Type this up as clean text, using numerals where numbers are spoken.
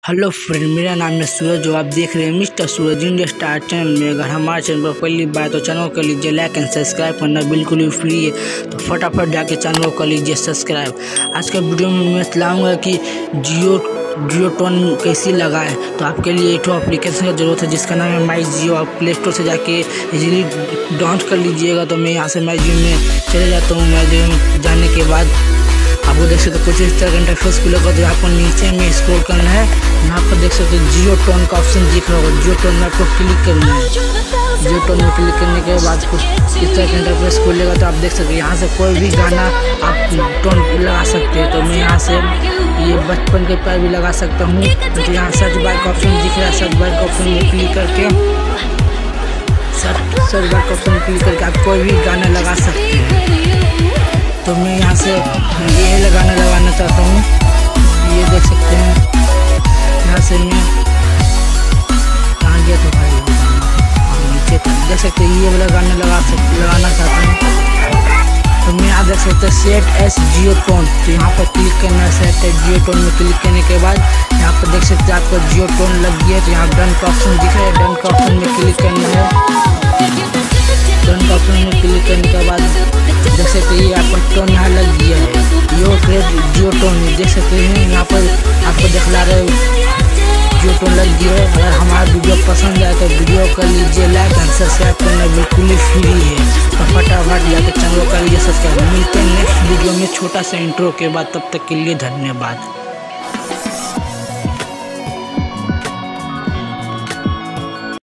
Hello friend, मेरा नाम है सूरज। जो आप देख रहे हैं मिस्टर सूरज इंडिया स्टार चैनल में। अगर हमारे चैनल पर पहली बार तो चैनल को कर लीजिए लाइक एंड सब्सक्राइब करना बिल्कुल ही फ्री है, तो फटाफट जाके चैनल को कर लीजिए सब्सक्राइब। आज के वीडियो में मैं बताऊंगा कि जियो टोन कैसे लगाएं। तो आपके लिए एक एप्लीकेशन की जरूरत है जिसका नाम है माई जियो। आप प्ले स्टोर से जाके इजीली डाउनलोड कर लीजिएगा। तो मैं यहाँ से माई जियो में चले जाता हूँ। माई जियो में जाने के बाद आपको देख सकते हो कुछ इस तरह का इंटरफेस खुलेगा। तो यहाँ पर नीचे में स्क्रॉल करना है, यहाँ पर देख सकते हो जियो टोन का ऑप्शन दिख रहा होगा। जियो टोन में आपको क्लिक करना है। जियो टोन में क्लिक करने के बाद कुछ इस तरह का इंटरफेस खुलेगा। तो आप देख सकते हो यहाँ से कोई भी गाना आप टोन लगा सकते हैं। तो मैं यहाँ से ये बचपन के प्यार भी लगा सकता हूँ। तो यहाँ सर्च बार का ऑप्शन दिख रहा है, सर्च बार का ऑप्शन में क्लिक करके सर्च बार का ऑप्शन में क्लिक करके आप कोई भी गाना लगा सकते हैं। तो मैं यहाँ से ये लगाना चाहता हूँ। ये देख सकते हैं, यहाँ से मैं कहाँ गया तो भाई नीचे देख सकते हैं। ये वाला गाना लगाना चाहता हूँ। तो मैं यहाँ देख सकते हैं सेट एस जियो टोन। तो यहाँ पर क्लिक करना है। सेट एस जियो टोन में क्लिक करने के बाद यहाँ पर देख सकते हैं आपको जियो टोन लग गया है। तो यहाँ डन का ऑप्शन दिख रहा है, डन का ऑप्शन में क्लिक करना है। डन का ऑप्शन में क्लिक करने के बाद देख सकते हैं ये आपका टोन यहाँ लग गया है। यो क्रेड जियो टोन देख सकते हैं, यहाँ पर आपको दिखला रहे जियो टोन लग गया है। अगर हमारा वीडियो पसंद आए तो वीडियो कर लीजिए लाइक एंड सब्सक्राइब करना बिल्कुल ही फ्री है। तो फटाफट जाकर चैनल कर लीजिए सब्सक्राइब। मिलते हैं नेक्स्ट वीडियो में छोटा सा इंट्रो के बाद। तब तक के लिए धन्यवाद।